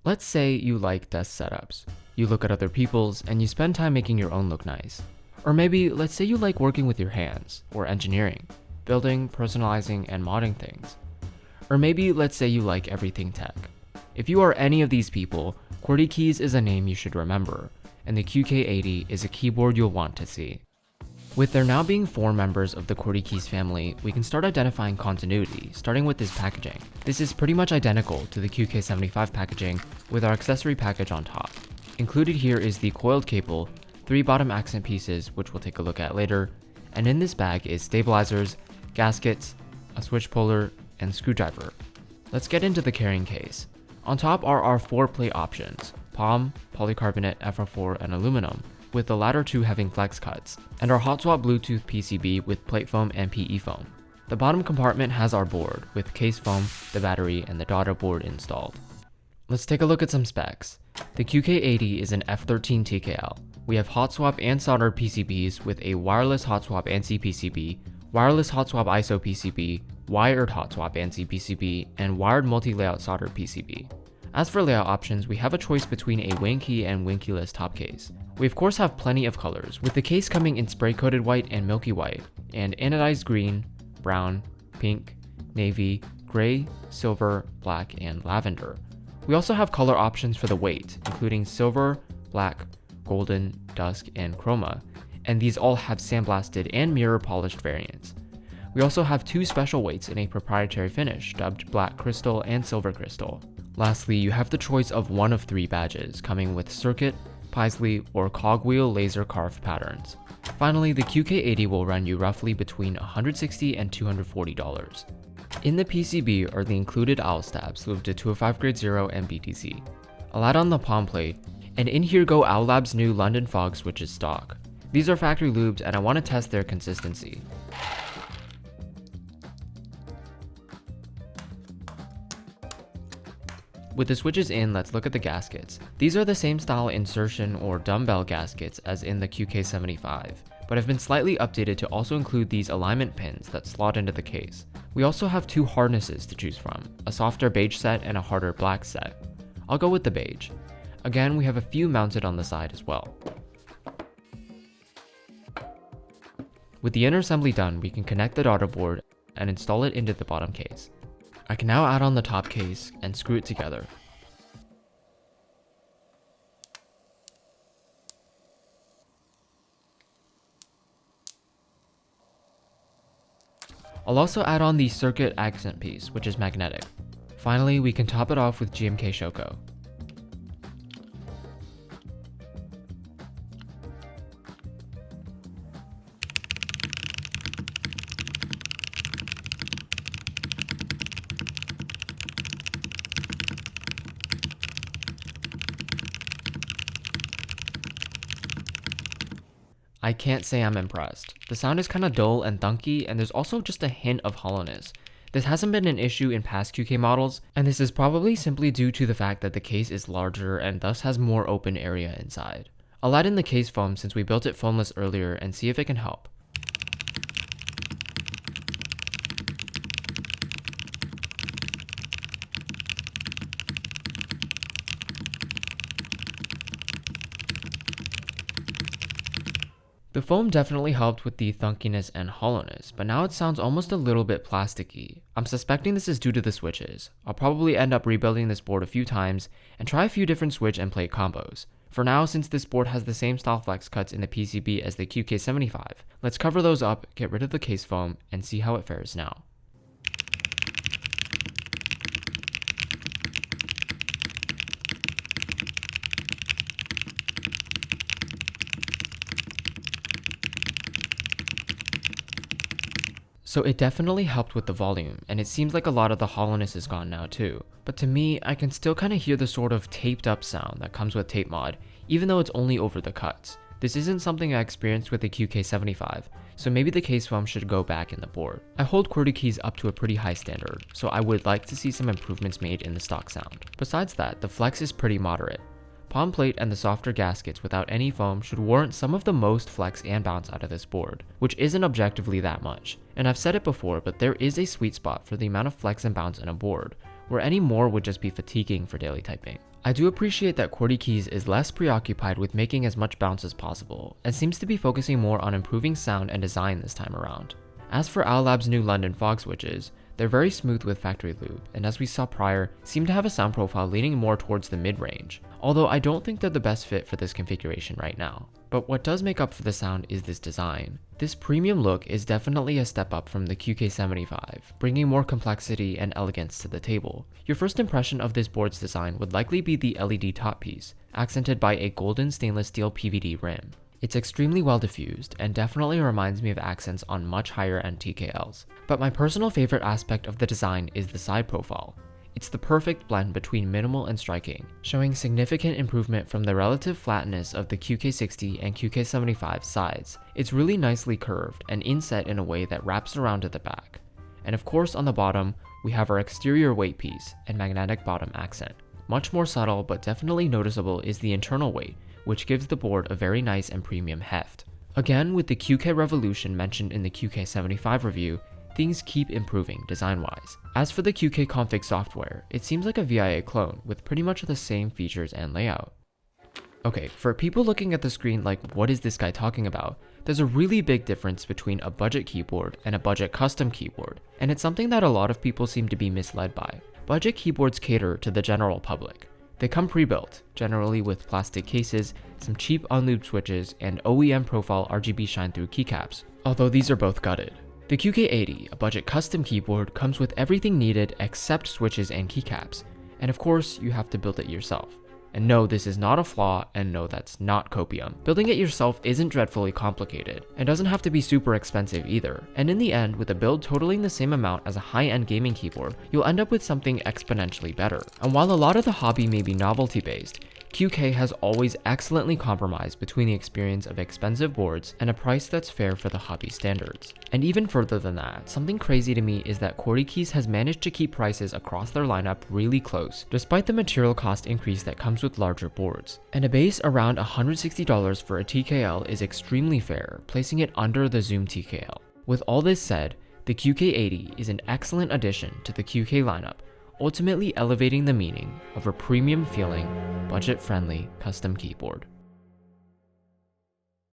Let's say you like desk setups. You look at other people's and you spend time making your own look nice. Or maybe let's say you like working with your hands, or engineering, building, personalizing, and modding things. Or maybe let's say you like everything tech. If you are any of these people, Qwertykeys is a name you should remember, and the QK80 is a keyboard you'll want to see. With there now being 4 members of the Qwertykeys family, we can start identifying continuity, starting with this packaging. This is pretty much identical to the QK75 packaging, with our accessory package on top. Included here is the coiled cable, 3 bottom accent pieces, which we'll take a look at later, and in this bag is stabilizers, gaskets, a switch puller, and screwdriver. Let's get into the carrying case. On top are our 4 plate options: palm, polycarbonate, FR4, and aluminum, with the latter 2 having flex cuts, and our hot swap Bluetooth PCB with plate foam and PE foam. The bottom compartment has our board, with case foam, the battery, and the daughter board installed. Let's take a look at some specs. The QK80 is an F13 TKL. We have hot swap and soldered PCBs with a wireless hot swap ANSI PCB, wireless hot swap ISO PCB, wired hot swap ANSI PCB, and wired multi-layout soldered PCB. As for layout options, we have a choice between a wing key and wing keyless top case. We of course have plenty of colors, with the case coming in spray coated white and milky white, and anodized green, brown, pink, navy, gray, silver, black, and lavender. We also have color options for the weight, including silver, black, golden, dusk, and chroma, and these all have sandblasted and mirror polished variants. We also have 2 special weights in a proprietary finish dubbed black crystal and silver crystal. Lastly, you have the choice of one of 3 badges, coming with circuit, paisley, or cogwheel laser carved patterns. Finally, the QK80 will run you roughly between $160 and $240. In the PCB are the included owl stabs moved to 205 grade 0 and BTC. I'll add on the palm plate, and in here go Owlab's new London Fog switches stock. These are factory lubed and I want to test their consistency. With the switches in, let's look at the gaskets. These are the same style insertion or dumbbell gaskets as in the QK75, but have been slightly updated to also include these alignment pins that slot into the case. We also have 2 harnesses to choose from, a softer beige set and a harder black set. I'll go with the beige. Again, we have a few mounted on the side as well. With the inner assembly done, we can connect the daughter board and install it into the bottom case. I can now add on the top case and screw it together. I'll also add on the circuit accent piece, which is magnetic. Finally, we can top it off with GMK Shoko. I can't say I'm impressed. The sound is kinda dull and thunky, and there's also just a hint of hollowness. This hasn't been an issue in past QK models, and this is probably simply due to the fact that the case is larger and thus has more open area inside. I'll add in the case foam since we built it foamless earlier and see if it can help. The foam definitely helped with the thunkiness and hollowness, but now it sounds almost a little bit plasticky. I'm suspecting this is due to the switches. I'll probably end up rebuilding this board a few times and try a few different switch and plate combos. For now, since this board has the same style flex cuts in the PCB as the QK75, let's cover those up, get rid of the case foam, and see how it fares now. So it definitely helped with the volume, and it seems like a lot of the hollowness is gone now too. But to me, I can still kind of hear the sort of taped up sound that comes with tape mod, even though it's only over the cuts. This isn't something I experienced with the QK75, so maybe the case foam should go back in the board. I hold Qwertykeys up to a pretty high standard, so I would like to see some improvements made in the stock sound. Besides that, the flex is pretty moderate. Palm plate and the softer gaskets without any foam should warrant some of the most flex and bounce out of this board, which isn't objectively that much. And I've said it before, but there is a sweet spot for the amount of flex and bounce in a board, where any more would just be fatiguing for daily typing. I do appreciate that Qwertykeys is less preoccupied with making as much bounce as possible, and seems to be focusing more on improving sound and design this time around. As for Owl Lab's new London fog switches, they're very smooth with factory lube, and as we saw prior, seem to have a sound profile leaning more towards the mid-range, although I don't think they're the best fit for this configuration right now. But what does make up for the sound is this design. This premium look is definitely a step up from the QK75, bringing more complexity and elegance to the table. Your first impression of this board's design would likely be the LED top piece, accented by a golden stainless steel PVD rim. It's extremely well diffused and definitely reminds me of accents on much higher end TKLs. But my personal favorite aspect of the design is the side profile. It's the perfect blend between minimal and striking, showing significant improvement from the relative flatness of the QK60 and QK75 sides. It's really nicely curved and inset in a way that wraps around to the back. And of course on the bottom, we have our exterior weight piece and magnetic bottom accent. Much more subtle but definitely noticeable is the internal weight, which gives the board a very nice and premium heft. Again, with the QK Revolution mentioned in the QK75 review, things keep improving design-wise. As for the QK config software, it seems like a VIA clone with pretty much the same features and layout. Okay, for people looking at the screen like what is this guy talking about, there's a really big difference between a budget keyboard and a budget custom keyboard, and it's something that a lot of people seem to be misled by. Budget keyboards cater to the general public. They come pre-built, generally with plastic cases, some cheap unlubed switches, and OEM profile RGB shine-through keycaps, although these are both gutted. The QK80, a budget custom keyboard, comes with everything needed except switches and keycaps, and of course you have to build it yourself. And no, this is not a flaw, and no, that's not copium. Building it yourself isn't dreadfully complicated, and doesn't have to be super expensive either, and in the end, with a build totaling the same amount as a high-end gaming keyboard, you'll end up with something exponentially better. And while a lot of the hobby may be novelty-based, QK has always excellently compromised between the experience of expensive boards and a price that's fair for the hobby standards. And even further than that, something crazy to me is that Qwertykeys has managed to keep prices across their lineup really close, despite the material cost increase that comes with larger boards. And a base around $160 for a TKL is extremely fair, placing it under the Zoom TKL. With all this said, the QK80 is an excellent addition to the QK lineup, ultimately elevating the meaning of a premium feeling, budget-friendly custom keyboard.